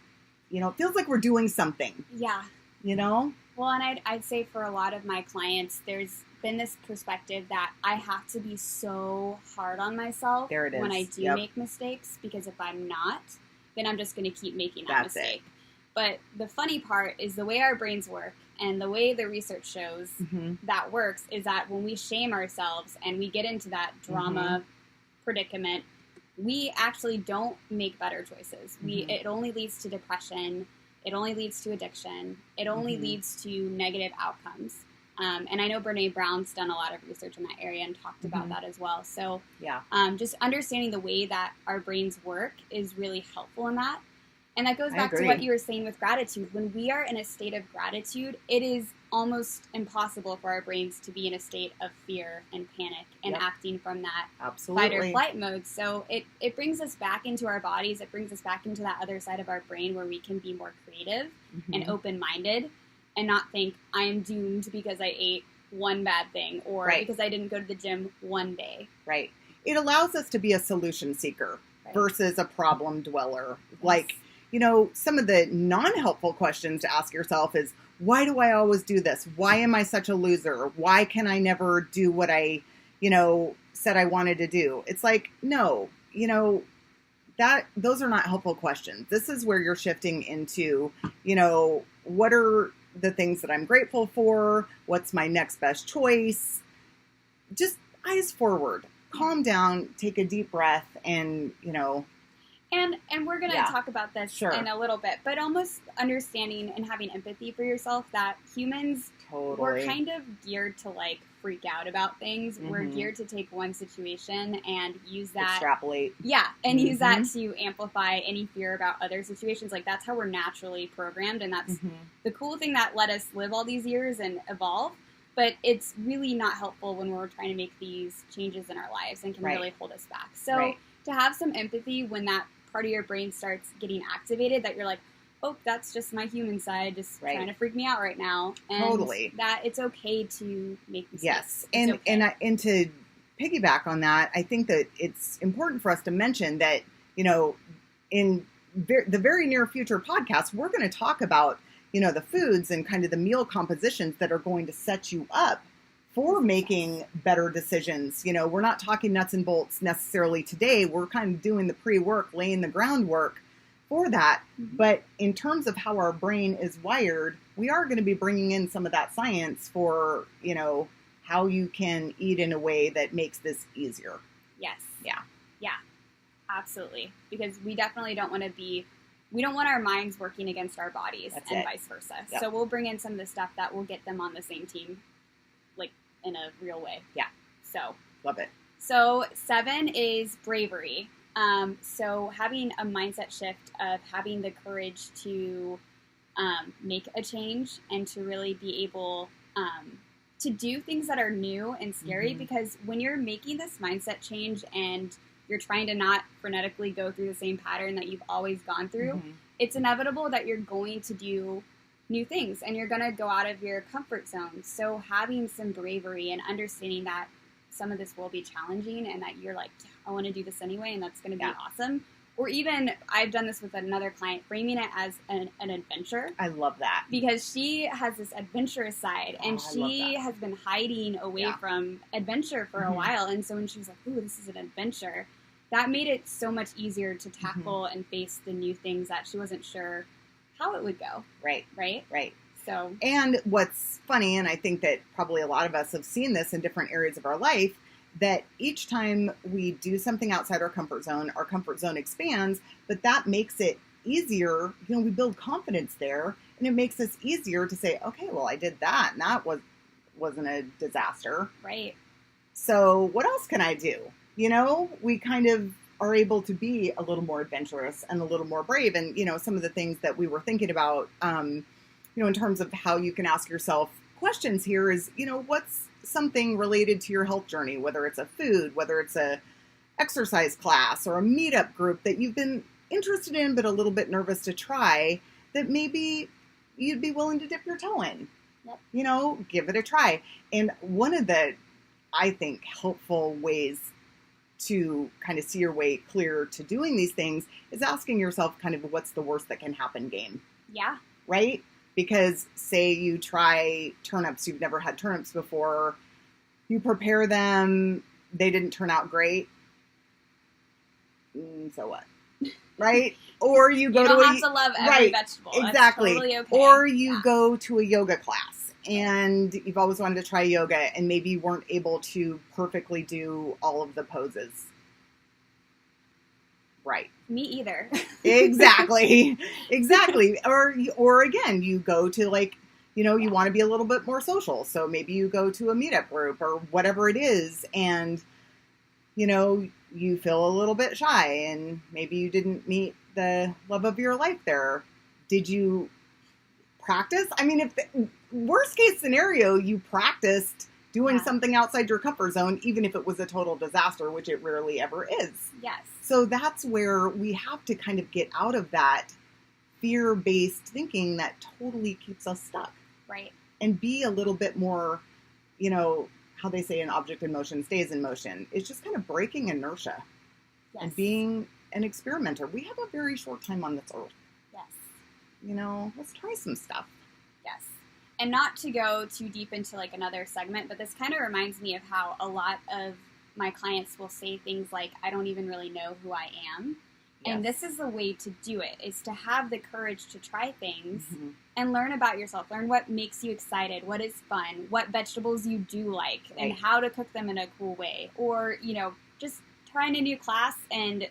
It feels like we're doing something. Yeah. Well, and I'd say for a lot of my clients, there's been this perspective that I have to be so hard on myself when I do make mistakes, because if I'm not, then I'm just going to keep making that mistake. But the funny part is the way our brains work, and the way the research shows that works, is that when we shame ourselves and we get into that drama predicament, we actually don't make better choices. It only leads to depression. It only leads to addiction. It only leads to negative outcomes. And I know Brene Brown's done a lot of research in that area and talked about that as well. So just understanding the way that our brains work is really helpful in that. And that goes back to what you were saying with gratitude. When we are in a state of gratitude, it is almost impossible for our brains to be in a state of fear and panic and acting from that fight or flight mode. So it brings us back into our bodies. It brings us back into that other side of our brain where we can be more creative and open-minded and not think, I am doomed because I ate one bad thing or because I didn't go to the gym one day. Right. It allows us to be a solution seeker versus a problem dweller. Yes. Like, some of the non-helpful questions to ask yourself is, why do I always do this? Why am I such a loser? Why can I never do what I, said I wanted to do? It's like, no, those are not helpful questions. This is where you're shifting into, what are the things that I'm grateful for? What's my next best choice? Just eyes forward, calm down, take a deep breath, and, And we're going to talk about this in a little bit, but almost understanding and having empathy for yourself that humans, we're kind of geared to freak out about things. We're geared to take one situation and use that. Extrapolate. Yeah, and use that to amplify any fear about other situations. That's how we're naturally programmed, and that's the cool thing that let us live all these years and evolve. But it's really not helpful when we're trying to make these changes in our lives and can really hold us back. So to have some empathy when that part of your brain starts getting activated, that you're like, oh, that's just my human side just trying to freak me out right now. And that it's okay to make mistakes. Yes. And to piggyback on that, I think that it's important for us to mention that, in the very near future podcast, we're going to talk about, the foods and kind of the meal compositions that are going to set you up for making better decisions. We're not talking nuts and bolts necessarily today. We're kind of doing the pre-work, laying the groundwork for that. But in terms of how our brain is wired, we are going to be bringing in some of that science for, how you can eat in a way that makes this easier. Yes. Yeah. Yeah. Absolutely. Because we definitely don't want we don't want our minds working against our bodies and vice versa. Yep. So we'll bring in some of the stuff that will get them on the same team, in a real way. Yeah. So. Love it. So 7 is bravery. So having a mindset shift of having the courage to make a change and to really be able to do things that are new and scary, because when you're making this mindset change and you're trying to not frenetically go through the same pattern that you've always gone through, it's inevitable that you're going to do new things and you're going to go out of your comfort zone. So having some bravery and understanding that some of this will be challenging and that you're like, I want to do this anyway, and that's going to be awesome. Or even, I've done this with another client, framing it as an adventure. I love that. Because she has this adventurous side, and she has been hiding away from adventure for a while. And so when she was like, ooh, this is an adventure, that made it so much easier to tackle and face the new things that she wasn't sure how it would go. Right. So, and what's funny, and I think that probably a lot of us have seen this in different areas of our life, that each time we do something outside our comfort zone expands, but that makes it easier. You know, we build confidence there, and it makes us easier to say, okay, well, I did that, and that wasn't a disaster. Right. So what else can I do? You know, we kind of are able to be a little more adventurous and a little more brave. And, you know, some of the things that we were thinking about, you know, in terms of how you can ask yourself questions here is, you know, what's something related to your health journey, whether it's a food, whether it's a exercise class or a meetup group that you've been interested in but a little bit nervous to try, that maybe you'd be willing to dip your toe in. Yep. You know, give it a try. And one of the, I think, helpful ways to kind of see your way clear to doing these things is asking yourself kind of what's the worst that can happen game. Yeah. Right? Because say you try turnips, you've never had turnips before, you prepare them, they didn't turn out great. So what? Right? Or you go you don't have to love every vegetable. Exactly. That's totally okay. Or you go to a yoga class and you've always wanted to try yoga and maybe you weren't able to perfectly do all of the poses. Right. Me either. Exactly. Or again, you go to like, you know, you want to be a little bit more social. So maybe you go to a meetup group or whatever it is. And, you know, you feel a little bit shy and maybe you didn't meet the love of your life there. Did you practice? I mean, if the worst case scenario, you practiced doing something outside your comfort zone, even if it was a total disaster, which it rarely ever is. Yes. So that's where we have to kind of get out of that fear-based thinking that totally keeps us stuck. Right. And be a little bit more, you know, how they say an object in motion stays in motion. It's just kind of breaking inertia and being an experimenter. We have a very short time on this earth. Yes. You know, let's try some stuff. Yes. And not to go too deep into like another segment, but this kind of reminds me of how a lot of my clients will say things like, I don't even really know who I am. Yes. And this is the way to do it, is to have the courage to try things and learn about yourself, learn what makes you excited, what is fun, what vegetables you do like, and how to cook them in a cool way. Or, you know, just trying a new class and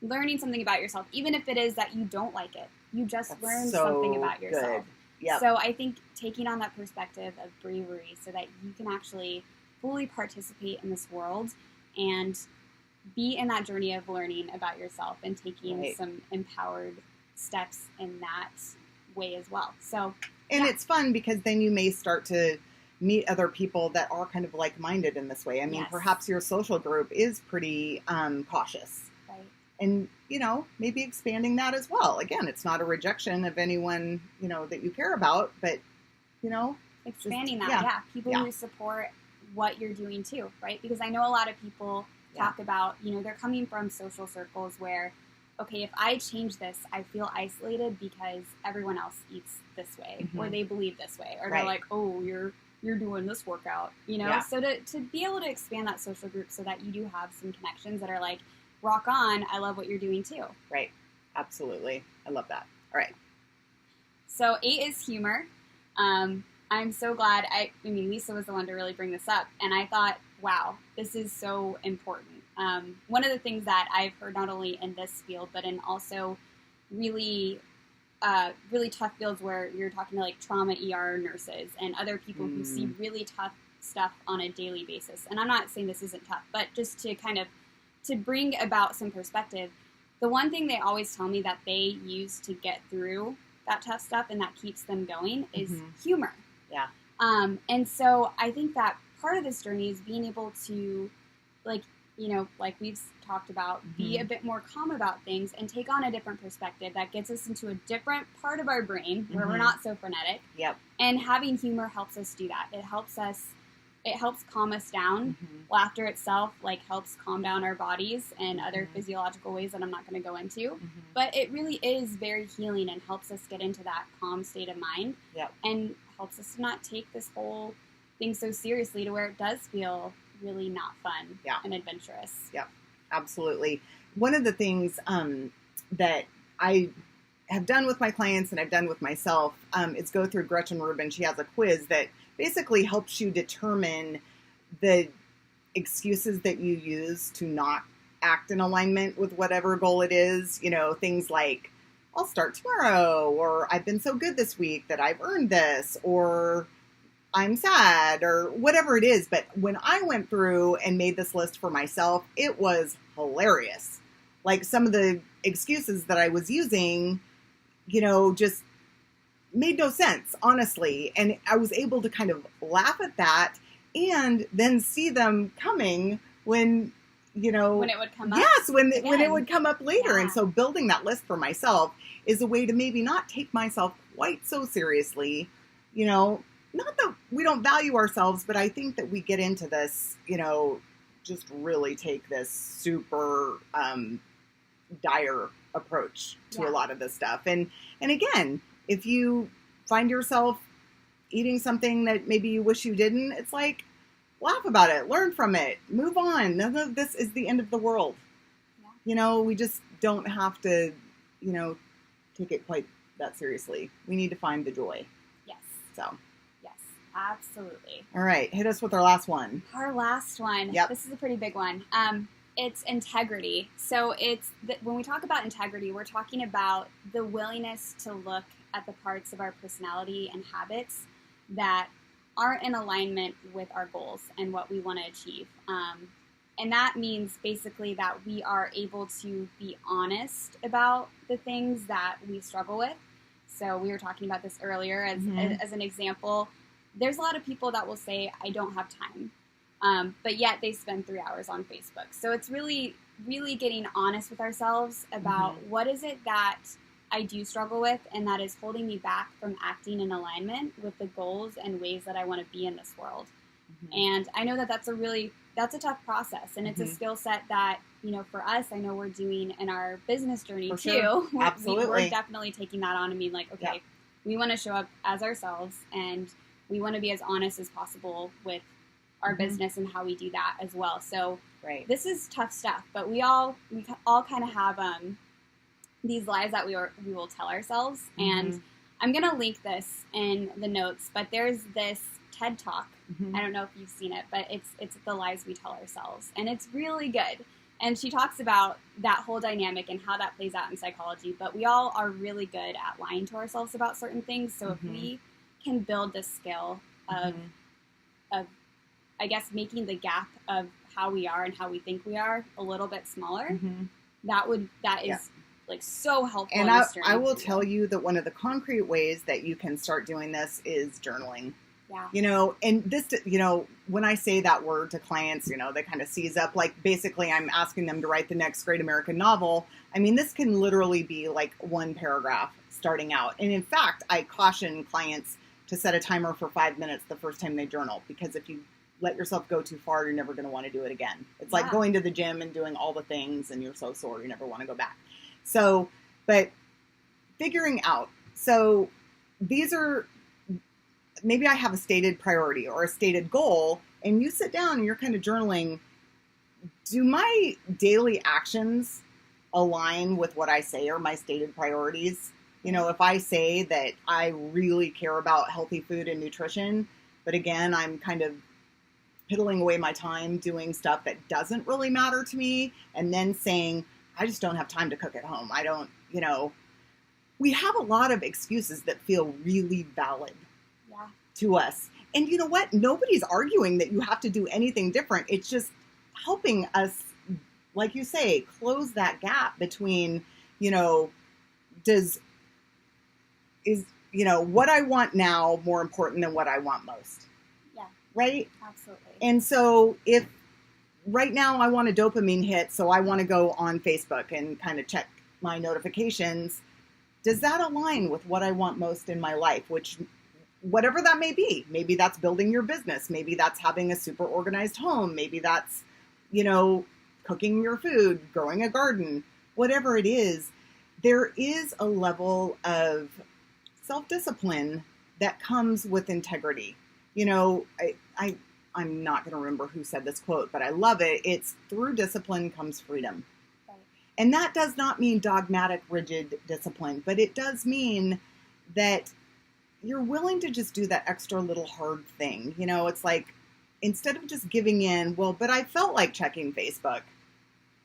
learning something about yourself, even if it is that you don't like it. You just learned something about yourself. Yep. So I think taking on that perspective of bravery so that you can actually fully participate in this world and be in that journey of learning about yourself and taking some empowered steps in that way as well. So, and it's fun because then you may start to meet other people that are kind of like-minded in this way. I mean, perhaps your social group is pretty cautious. Right. And, you know, maybe expanding that as well. Again, it's not a rejection of anyone, you know, that you care about, but, you know. Expanding that, People who support what you're doing too, right? Because I know a lot of people talk about, you know, they're coming from social circles where, okay, if I change this, I feel isolated because everyone else eats this way, or they believe this way, or they're like, oh, you're doing this workout, you know? Yeah. So to be able to expand that social group so that you do have some connections that are like, rock on, I love what you're doing too. Right. Absolutely. I love that. All right. So 8 is humor. I'm so glad, I mean, Lisa was the one to really bring this up, and I thought, wow, this is so important. One of the things that I've heard not only in this field, but in also really, really tough fields where you're talking to like trauma ER nurses and other people who see really tough stuff on a daily basis. And I'm not saying this isn't tough, but just to kind of, to bring about some perspective, the one thing they always tell me that they use to get through that tough stuff and that keeps them going is humor. Yeah. And so I think that part of this journey is being able to, like, you know, like we've talked about, be a bit more calm about things and take on a different perspective that gets us into a different part of our brain where we're not so frenetic. Yep. And having humor helps us do that. It helps us it helps calm us down. Laughter itself like helps calm down our bodies and other physiological ways that I'm not going to go into. But it really is very healing and helps us get into that calm state of mind. And helps us to not take this whole thing so seriously to where it does feel really not fun and adventurous. Absolutely. One of the things that I have done with my clients and I've done with myself is go through Gretchen Rubin. She has a quiz that basically helps you determine the excuses that you use to not act in alignment with whatever goal it is. You know, things like, I'll start tomorrow, or I've been so good this week that I've earned this, or I'm sad, or whatever it is. But when I went through and made this list for myself, it was hilarious. Like some of the excuses that I was using, you know, just made no sense, honestly. And I was able to kind of laugh at that and then see them coming when, you know, when it would come up. Yes, when it would come up later. And so building that list for myself is a way to maybe not take myself quite so seriously. You know, not that we don't value ourselves, but I think that we get into this, you know, just really take this super dire approach to a lot of this stuff. And again, if you find yourself eating something that maybe you wish you didn't, it's like, laugh about it, learn from it, move on. None of this is the end of the world. You know, we just don't have to, you know, take it quite that seriously. We need to find the joy. Yes. So. Yes, absolutely. All right, hit us with our last one. Our last one. Yep. This is a pretty big one. It's integrity. So when we talk about integrity, we're talking about the willingness to look at the parts of our personality and habits that aren't in alignment with our goals and what we want to achieve. And that means basically that we are able to be honest about the things that we struggle with. So we were talking about this earlier as an example. There's a lot of people that will say, I don't have time. But yet they spend 3 hours on Facebook. So it's really, really getting honest with ourselves about what is it that I do struggle with and that is holding me back from acting in alignment with the goals and ways that I want to be in this world. And I know that that's a tough process, and it's a skill set that, you know, for us, I know we're doing in our business journey too. Absolutely. We're definitely taking that on and being like, okay, we want to show up as ourselves and we want to be as honest as possible with our business and how we do that as well. So this is tough stuff, but we all kind of have these lies that we will tell ourselves. And I'm going to link this in the notes, but there's this TED Talk. I don't know if you've seen it, but it's the lies we tell ourselves, and it's really good. And she talks about that whole dynamic and how that plays out in psychology. But we all are really good at lying to ourselves about certain things. So if we can build this skill of I guess making the gap of how we are and how we think we are a little bit smaller, that is like so helpful. And I will tell you that one of the concrete ways that you can start doing this is journaling. You know, and this, you know, when I say that word to clients, you know, they kind of seize up. Like, basically, I'm asking them to write the next great American novel. I mean, this can literally be like one paragraph starting out. And in fact, I caution clients to set a timer for 5 minutes the first time they journal, because if you let yourself go too far, you're never going to want to do it again. It's like going to the gym and doing all the things, and you're so sore, you never want to go back. So, but figuring out, so these are, maybe I have a stated priority or a stated goal, and you sit down and you're kind of journaling. Do my daily actions align with what I say are my stated priorities? You know, if I say that I really care about healthy food and nutrition, but again, I'm kind of piddling away my time doing stuff that doesn't really matter to me, and then saying, I just don't have time to cook at home. I don't, you know, we have a lot of excuses that feel really valid to us. And you know what? Nobody's arguing that you have to do anything different. It's just helping us, like you say, close that gap between, you know, is, you know, what I want now more important than what I want most? Yeah. Right? Absolutely. And so if right now I want a dopamine hit, so I want to go on Facebook and kind of check my notifications, does that align with what I want most in my life? Which whatever that may be. Maybe that's building your business. Maybe that's having a super organized home. Maybe that's, cooking your food, growing a garden, whatever it is. There is a level of self-discipline that comes with integrity. I'm not going to remember who said this quote, but I love it. It's through discipline comes freedom. Right. And that does not mean dogmatic, rigid discipline, but it does mean that you're willing to just do that extra little hard thing. It's like, instead of just giving in, but I felt like checking Facebook.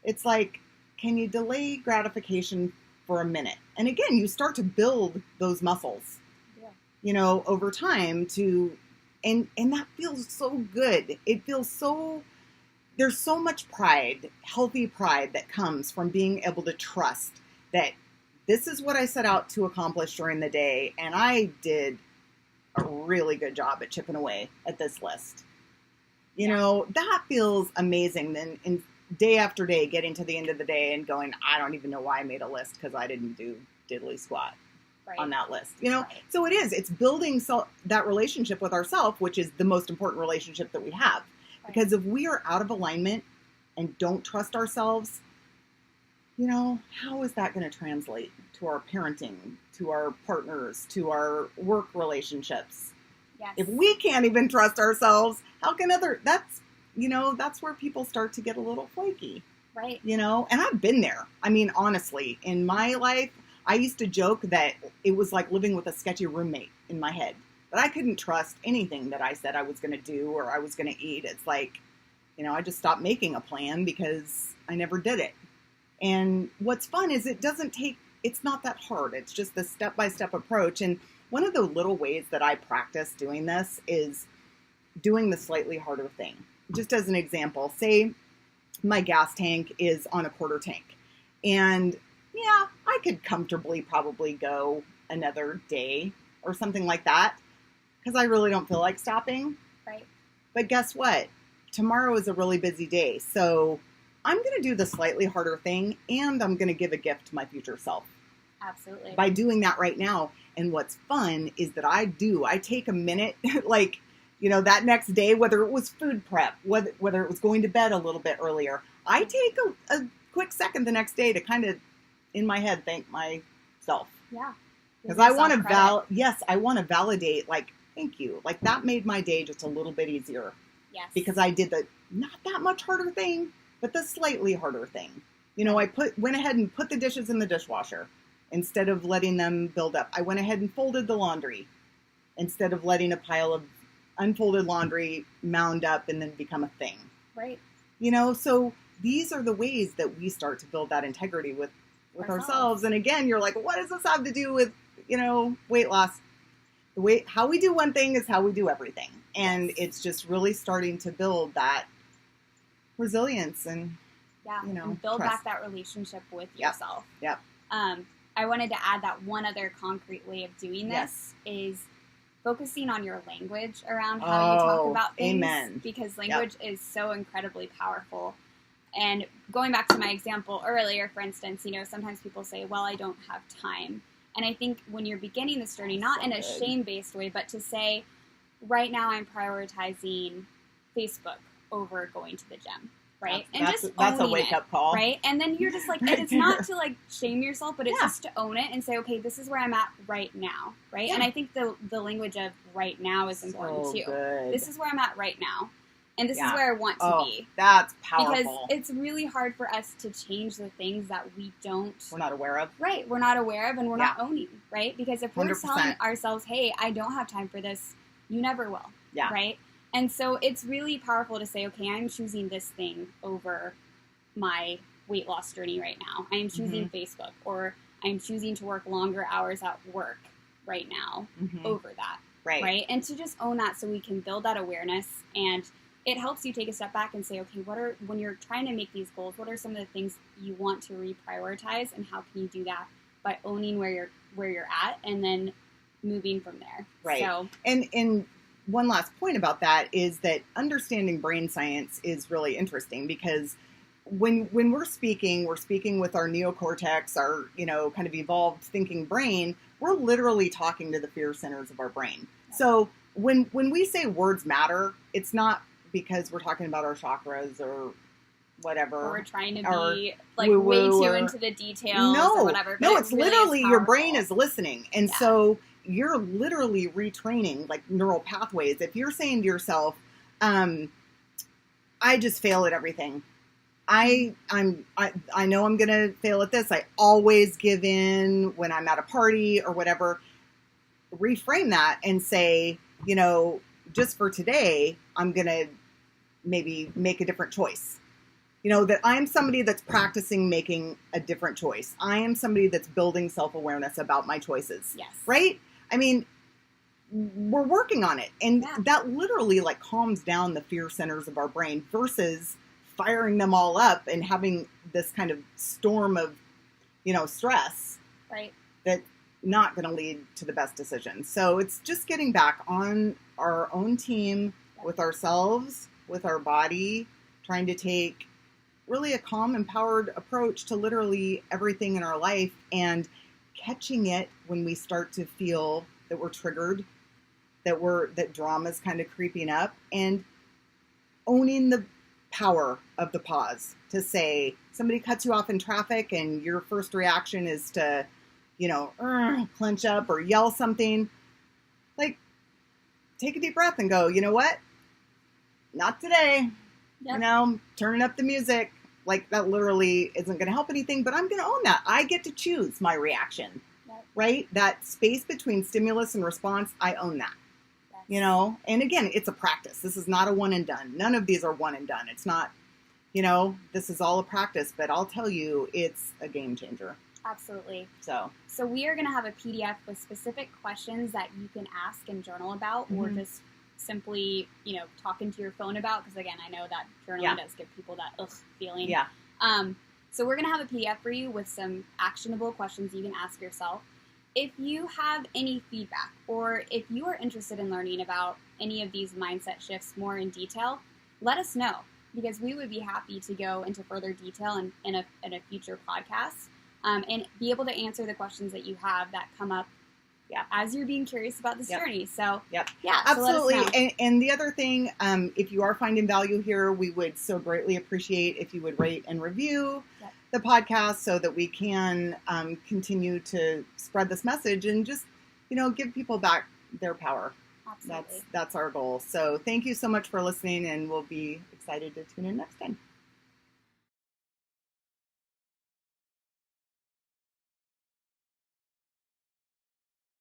It's like, can you delay gratification for a minute? And again, you start to build those muscles, over time and that feels so good. It feels there's so much pride, healthy pride that comes from being able to trust that this is what I set out to accomplish during the day. And I did a really good job at chipping away at this list. That feels amazing. Then in day after day, getting to the end of the day and going, I don't even know why I made a list because I didn't do diddly squat. Right. On that list, right. So it's building that relationship with ourselves, which is the most important relationship that we have. Right. Because if we are out of alignment and don't trust ourselves, how is that going to translate to our parenting, to our partners, to our work relationships? Yes. If we can't even trust ourselves, how can that's where people start to get a little flaky. Right. And I've been there. I mean, honestly, in my life, I used to joke that it was like living with a sketchy roommate in my head. But I couldn't trust anything that I said I was going to do or I was going to eat. It's like, I just stopped making a plan because I never did it. And what's fun is it's not that hard. It's just the step-by-step approach. And one of the little ways that I practice doing this is doing the slightly harder thing. Just as an example, say my gas tank is on a quarter tank. And yeah, I could comfortably probably go another day or something like that because I really don't feel like stopping. Right. But guess what? Tomorrow is a really busy day. So I'm going to do the slightly harder thing and I'm going to give a gift to my future self. Absolutely. By doing that right now. And what's fun is that I take a minute, that next day, whether it was food prep, whether it was going to bed a little bit earlier, I take a quick second the next day to kind of, in my head, thank myself. Yeah. Because I want to validate, thank you. That made my day just a little bit easier. Yes. Because I did the not that much harder thing, but the slightly harder thing. I went ahead and put the dishes in the dishwasher instead of letting them build up. I went ahead and folded the laundry instead of letting a pile of unfolded laundry mound up and then become a thing. Right. So these are the ways that we start to build that integrity with ourselves. And again, you're like, what does this have to do with, weight loss? How we do one thing is how we do everything. And it's just really starting to build that resilience and, and build trust. Back that relationship with yourself. Yep. I wanted to add that one other concrete way of doing this is focusing on your language around how you talk about things. Amen. Because language is so incredibly powerful. And going back to my example earlier, for instance, sometimes people say, well, I don't have time. And I think when you're beginning this journey, not in a shame-based way, but to say, right now I'm prioritizing Facebook over going to the gym, right? That's a wake-up call. Right? And then you're just and it's not to shame yourself, but it's just to own it and say, okay, this is where I'm at right now, right? Yeah. And I think the language of right now is important too. Good. This is where I'm at right now. And this is where I want to be. That's powerful. Because it's really hard for us to change the things that we're not aware of. Right. We're not aware of and we're not owning, right? Because if we're 100%. Telling ourselves, hey, I don't have time for this, you never will. Yeah. Right? And so it's really powerful to say, okay, I'm choosing this thing over my weight loss journey right now. I am choosing Facebook, or I'm choosing to work longer hours at work right now over that. Right. Right. And to just own that so we can build that awareness, and it helps you take a step back and say, okay, when you're trying to make these goals, what are some of the things you want to reprioritize, and how can you do that by owning where you're at and then moving from there? Right. So, and one last point about that is that understanding brain science is really interesting, because when we're speaking with our neocortex, our kind of evolved thinking brain. We're literally talking to the fear centers of our brain. So when we say words matter, it's not because we're talking about our chakras or whatever. Or we're trying to be like way too into the details or whatever. No, it's really literally your brain is listening. And so you're literally retraining like neural pathways. If you're saying to yourself, I just fail at everything. I know I'm going to fail at this. I always give in when I'm at a party or whatever. Reframe that and say, you know, just for today, I'm going to maybe make a different choice. You know, that I'm somebody that's practicing making a different choice. I am somebody that's building self-awareness about my choices. Yes. Right? I mean, we're working on it. And that literally like calms down the fear centers of our brain versus firing them all up and having this kind of storm of, you know, stress. Right. That's not going to lead to the best decisions. So it's just getting back on our own team with ourselves, with our body, trying to take really a calm, empowered approach to literally everything in our life and catching it when we start to feel that we're triggered, that drama's kind of creeping up, and owning the power of the pause to say somebody cuts you off in traffic and your first reaction is to, you know, clench up or yell something. Like, take a deep breath and go, you know what? Not today. Yep. You know, turning up the music. Like, that literally isn't going to help anything, but I'm going to own that. I get to choose my reaction, right? That space between stimulus and response, I own that. Yes. You know, and again, it's a practice. This is not a one and done. None of these are one and done. It's not, you know, this is all a practice, but I'll tell you, it's a game changer. Absolutely. So we are going to have a PDF with specific questions that you can ask and journal about, or just simply, you know, talk into your phone about, because again, I know that journaling does give people that feeling. Yeah. So we're going to have a PDF for you with some actionable questions you can ask yourself. If you have any feedback, or if you are interested in learning about any of these mindset shifts more in detail, let us know, because we would be happy to go into further detail in a future podcast, and be able to answer the questions that you have that come up as you're being curious about this journey. So, absolutely. So let us know. And the other thing, if you are finding value here, we would so greatly appreciate if you would rate and review the podcast so that we can continue to spread this message and just, you know, give people back their power. Absolutely. That's our goal. So thank you so much for listening, and we'll be excited to tune in next time.